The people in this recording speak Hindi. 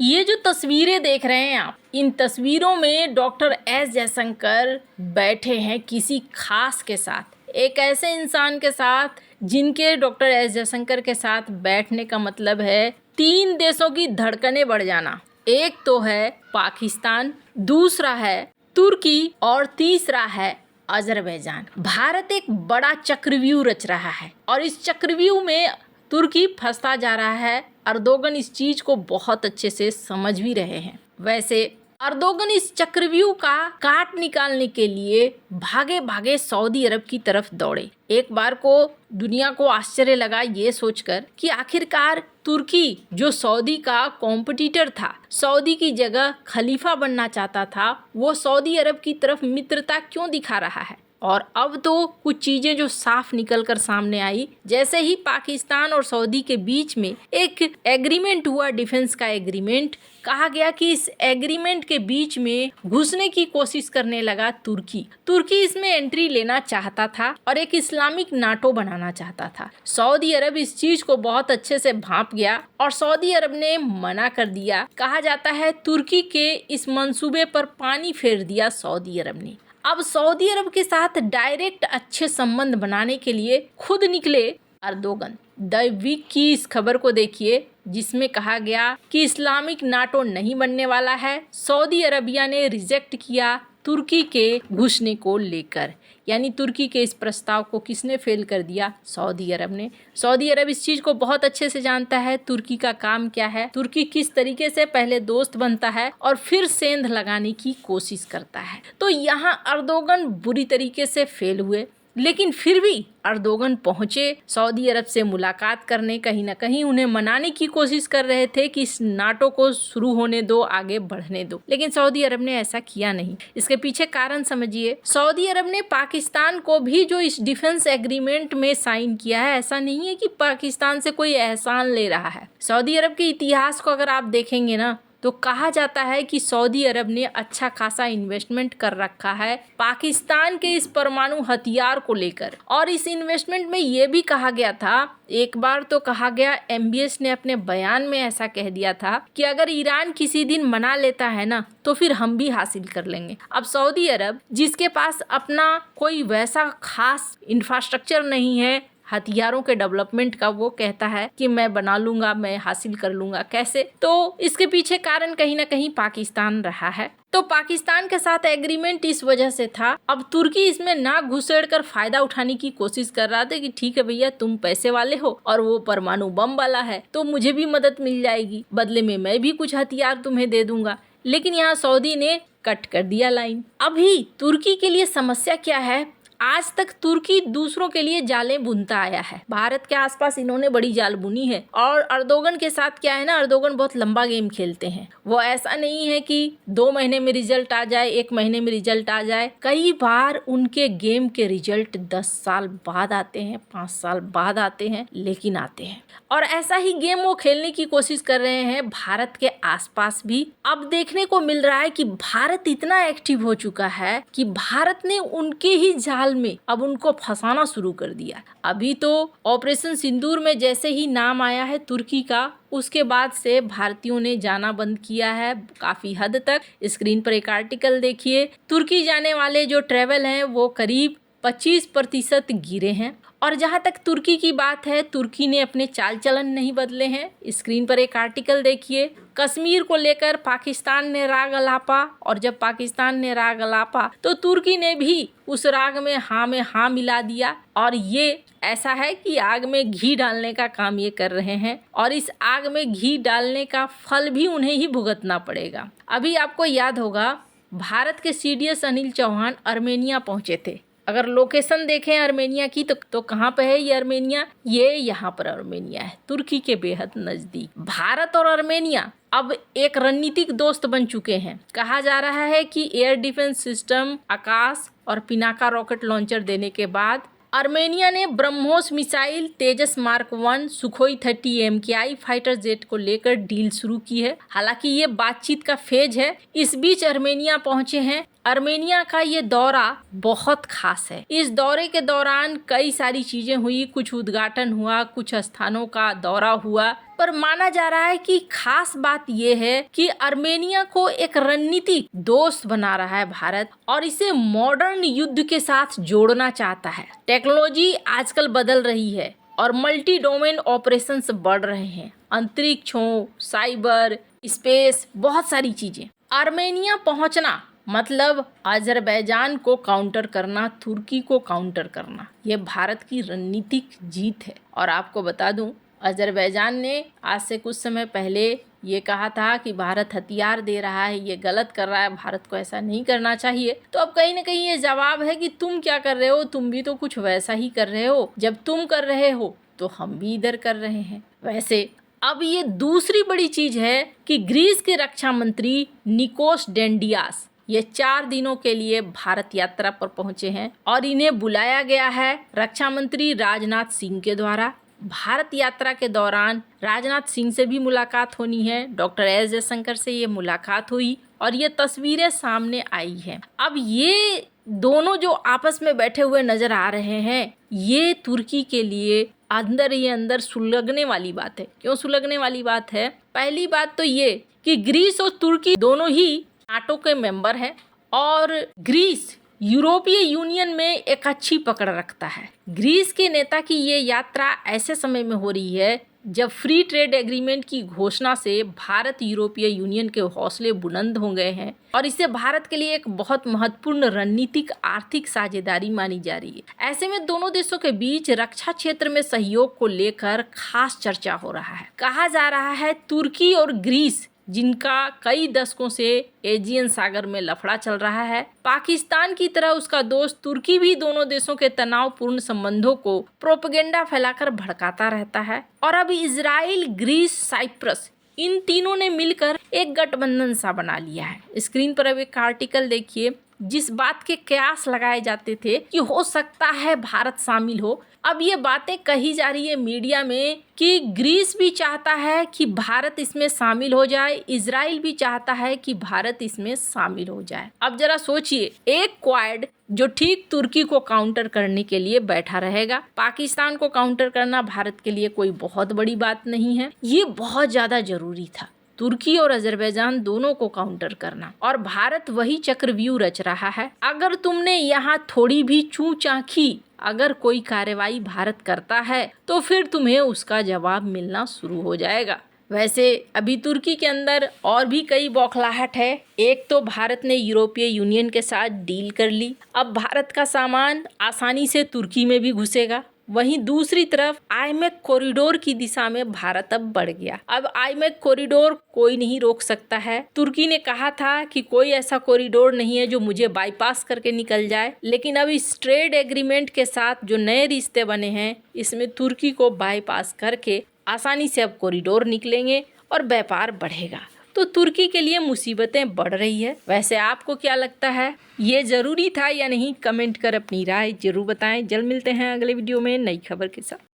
ये जो तस्वीरें देख रहे हैं आप, इन तस्वीरों में डॉक्टर एस जयशंकर बैठे हैं किसी खास के साथ, एक ऐसे इंसान के साथ जिनके डॉक्टर एस जयशंकर के साथ बैठने का मतलब है 3 देशों की धड़कनें बढ़ जाना। एक तो है पाकिस्तान, दूसरा है तुर्की और तीसरा है अजरबैजान। भारत एक बड़ा चक्रव्यूह रच रहा है और इस चक्रव्यूह में तुर्की फंसता जा रहा है। अर्दोगन इस चीज को बहुत अच्छे से समझ भी रहे हैं। वैसे अर्दोगन इस चक्रव्यूह का काट निकालने के लिए भागे भागे सऊदी अरब की तरफ दौड़े। एक बार को दुनिया को आश्चर्य लगा ये सोचकर कि आखिरकार तुर्की जो सऊदी का कॉम्पिटिटर था, सऊदी की जगह खलीफा बनना चाहता था, वो सऊदी अरब की तरफ मित्रता क्यों दिखा रहा है। और अब तो कुछ चीजें जो साफ निकल कर सामने आई। जैसे ही पाकिस्तान और सऊदी के बीच में एक एग्रीमेंट हुआ, डिफेंस का एग्रीमेंट, कहा गया कि इस एग्रीमेंट के बीच में घुसने की कोशिश करने लगा तुर्की इसमें एंट्री लेना चाहता था और एक इस्लामिक नाटो बनाना चाहता था। सऊदी अरब इस चीज को बहुत अच्छे से भांप गया और सऊदी अरब ने मना कर दिया। कहा जाता है तुर्की के इस मंसूबे पर पानी फेर दिया सऊदी अरब ने। अब सऊदी अरब के साथ डायरेक्ट अच्छे संबंध बनाने के लिए खुद निकले अर्दोगन। द वीक की इस खबर को देखिए जिसमें कहा गया कि इस्लामिक नाटो नहीं बनने वाला है। सऊदी अरबिया ने रिजेक्ट किया तुर्की के घुसने को लेकर, यानी तुर्की के इस प्रस्ताव को किसने फेल कर दिया? सऊदी अरब ने। सऊदी अरब इस चीज़ को बहुत अच्छे से जानता है तुर्की का काम क्या है, तुर्की किस तरीके से पहले दोस्त बनता है और फिर सेंध लगाने की कोशिश करता है। तो यहाँ अर्दोगन बुरी तरीके से फेल हुए, लेकिन फिर भी अर्दोगन पहुंचे सऊदी अरब से मुलाकात करने। कहीं ना कहीं उन्हें मनाने की कोशिश कर रहे थे कि इस नाटो को शुरू होने दो, आगे बढ़ने दो, लेकिन सऊदी अरब ने ऐसा किया नहीं। इसके पीछे कारण समझिए। सऊदी अरब ने पाकिस्तान को भी जो इस डिफेंस एग्रीमेंट में साइन किया है, ऐसा नहीं है कि पाकिस्तान से कोई एहसान ले रहा है। सऊदी अरब के इतिहास को अगर आप देखेंगे ना, तो कहा जाता है कि सऊदी अरब ने अच्छा खासा इन्वेस्टमेंट कर रखा है पाकिस्तान के इस परमाणु हथियार को लेकर। और इस इन्वेस्टमेंट में ये भी कहा गया था, एक बार तो कहा गया, MBS ने अपने बयान में ऐसा कह दिया था कि अगर ईरान किसी दिन मना लेता है ना, तो फिर हम भी हासिल कर लेंगे। अब सऊदी अरब जिसके पास अपना कोई वैसा खास इंफ्रास्ट्रक्चर नहीं है हथियारों के डेवलपमेंट का, वो कहता है कि मैं बना लूंगा, मैं हासिल कर लूंगा। कैसे? तो इसके पीछे कारण कहीं ना कहीं पाकिस्तान रहा है। तो पाकिस्तान के साथ एग्रीमेंट इस वजह से था। अब तुर्की इसमें ना घुसेड़ कर फायदा उठाने की कोशिश कर रहा था कि ठीक है भैया, तुम पैसे वाले हो और वो परमाणु बम वाला है, तो मुझे भी मदद मिल जाएगी, बदले में मैं भी कुछ हथियार तुम्हें दे दूंगा। लेकिन यहाँ सऊदी ने कट कर दिया लाइन। अभी तुर्की के लिए समस्या क्या है? आज तक तुर्की दूसरों के लिए जालें बुनता आया है। भारत के आसपास इन्होंने बड़ी जाल बुनी है। और अर्दोगन के साथ क्या है ना, अर्दोगन बहुत लंबा गेम खेलते हैं। वो ऐसा नहीं है कि 2 महीने में रिजल्ट आ जाए, 1 महीने में रिजल्ट आ जाए। कई बार उनके गेम के रिजल्ट 10 साल बाद आते हैं, 5 साल बाद आते हैं, लेकिन आते हैं। और ऐसा ही गेम वो खेलने की कोशिश कर रहे हैं भारत के आसपास भी। अब देखने को मिल रहा है कि भारत इतना एक्टिव हो चुका है कि भारत ने उनके ही जाल में अब उनको फंसाना शुरू कर दिया। अभी तो ऑपरेशन सिंदूर में जैसे ही नाम आया है तुर्की का, उसके बाद से भारतीयों ने जाना बंद किया है काफी हद तक। स्क्रीन पर एक आर्टिकल देखिए, तुर्की जाने वाले जो ट्रेवल हैं वो करीब 25% गिरे हैं। और जहां तक तुर्की की बात है, तुर्की ने अपने चाल चलन नहीं बदले हैं। स्क्रीन पर एक आर्टिकल देखिए, कश्मीर को लेकर पाकिस्तान ने राग अलापा, और जब पाकिस्तान ने राग अलापा तो तुर्की ने भी उस राग में हाँ मिला दिया। और ये ऐसा है कि आग में घी डालने का काम ये कर रहे हैं, और इस आग में घी डालने का फल भी उन्हें ही भुगतना पड़ेगा। अभी आपको याद होगा, भारत के CDS अनिल चौहान अर्मेनिया पहुंचे थे। अगर लोकेशन देखें अर्मेनिया की तो कहाँ पे है ये अर्मेनिया? ये यहाँ पर अर्मेनिया है, तुर्की के बेहद नजदीक। भारत और अर्मेनिया अब एक रणनीतिक दोस्त बन चुके हैं। कहा जा रहा है कि एयर डिफेंस सिस्टम, आकाश और पिनाका रॉकेट लॉन्चर देने के बाद अर्मेनिया ने BrahMos missile, Tejas mark 1, Sukhoi 30 MKI fighter jet को लेकर डील शुरू की है। हालांकि ये बातचीत का फेज है। इस बीच अर्मेनिया पहुंचे हैं। अर्मेनिया का ये दौरा बहुत खास है। इस दौरे के दौरान कई सारी चीजें हुई, कुछ उद्घाटन हुआ, कुछ स्थानों का दौरा हुआ। पर माना जा रहा है कि खास बात यह है कि आर्मेनिया को एक रणनीतिक दोस्त बना रहा है भारत और इसे मॉडर्न युद्ध के साथ जोड़ना चाहता है। टेक्नोलॉजी आजकल बदल रही है और मल्टी डोमेन ऑपरेशंस बढ़ रहे हैं, अंतरिक्ष हो, साइबर, स्पेस, बहुत सारी चीजें। आर्मेनिया पहुंचना मतलब अजरबैजान को काउंटर करना, तुर्की को काउंटर करना, यह भारत की रणनीतिक जीत है। और आपको बता दूं, अजरबैजान ने आज से कुछ समय पहले ये कहा था कि भारत हथियार दे रहा है, ये गलत कर रहा है, भारत को ऐसा नहीं करना चाहिए। तो अब कहीं ना कहीं ये जवाब है कि तुम क्या कर रहे हो, तुम भी तो कुछ वैसा ही कर रहे हो। जब तुम कर रहे हो तो हम भी इधर कर रहे हैं। वैसे अब ये दूसरी बड़ी चीज है कि ग्रीस के रक्षा मंत्री निकोस डेंडियास ये 4 दिनों के लिए भारत यात्रा पर पहुंचे हैं और इन्हें बुलाया गया है रक्षा मंत्री राजनाथ सिंह के द्वारा। भारत यात्रा के दौरान राजनाथ सिंह से भी मुलाकात होनी है, डॉक्टर एस जयशंकर से ये मुलाकात हुई और ये तस्वीरें सामने आई हैं। अब ये दोनों जो आपस में बैठे हुए नजर आ रहे हैं, ये तुर्की के लिए अंदर ही अंदर सुलगने वाली बात है। क्यों सुलगने वाली बात है? पहली बात तो ये कि ग्रीस और तुर्की दोनों ही नाटो के मेंबर हैं और ग्रीस यूरोपीय यूनियन में एक अच्छी पकड़ रखता है। ग्रीस के नेता की ये यात्रा ऐसे समय में हो रही है जब फ्री ट्रेड एग्रीमेंट की घोषणा से भारत यूरोपीय यूनियन के हौसले बुलंद हो गए हैं और इसे भारत के लिए एक बहुत महत्वपूर्ण रणनीतिक आर्थिक साझेदारी मानी जा रही है। ऐसे में दोनों देशों के बीच रक्षा क्षेत्र में सहयोग को लेकर खास चर्चा हो रहा है। कहा जा रहा है तुर्की और ग्रीस, जिनका कई दशकों से एजियन सागर में लफड़ा चल रहा है, पाकिस्तान की तरह उसका दोस्त तुर्की भी दोनों देशों के तनावपूर्ण संबंधों को प्रोपेगेंडा फैलाकर भड़काता रहता है। और अब इजराइल, ग्रीस, साइप्रस, इन तीनों ने मिलकर एक गठबंधन सा बना लिया है। स्क्रीन पर अब एक आर्टिकल देखिए जिस बात के कयास लगाए जाते थे कि हो सकता है भारत शामिल हो। अब ये बातें कही जा रही है मीडिया में कि ग्रीस भी चाहता है कि भारत इसमें शामिल हो जाए, इजराइल भी चाहता है कि भारत इसमें शामिल हो जाए। अब जरा सोचिए, एक क्वाड जो ठीक तुर्की को काउंटर करने के लिए बैठा रहेगा। पाकिस्तान को काउंटर करना भारत के लिए कोई बहुत बड़ी बात नहीं है, ये बहुत ज्यादा जरूरी था। तुर्की और अजरबैजान दोनों को काउंटर करना और भारत वही चक्रव्यूह रच रहा है। अगर तुमने यहाँ थोड़ी भी चूं चाखी, अगर कोई कार्रवाई भारत करता है तो फिर तुम्हें उसका जवाब मिलना शुरू हो जाएगा। वैसे अभी तुर्की के अंदर और भी कई बौखलाहट है। एक तो भारत ने यूरोपीय यूनियन के साथ डील कर ली, अब भारत का सामान आसानी से तुर्की में भी घुसेगा। वहीं दूसरी तरफ आईमेक कॉरिडोर की दिशा में भारत अब बढ़ गया। अब आईमेक कॉरिडोर कोई नहीं रोक सकता है। तुर्की ने कहा था कि कोई ऐसा कॉरिडोर नहीं है जो मुझे बाईपास करके निकल जाए, लेकिन अब इस ट्रेड एग्रीमेंट के साथ जो नए रिश्ते बने हैं, इसमें तुर्की को बाईपास करके आसानी से अब कॉरिडोर निकलेंगे और व्यापार बढ़ेगा। तो तुर्की के लिए मुसीबतें बढ़ रही है। वैसे आपको क्या लगता है, ये जरूरी था या नहीं? कमेंट कर अपनी राय जरूर बताएं। जल्द मिलते हैं अगले वीडियो में नई खबर के साथ।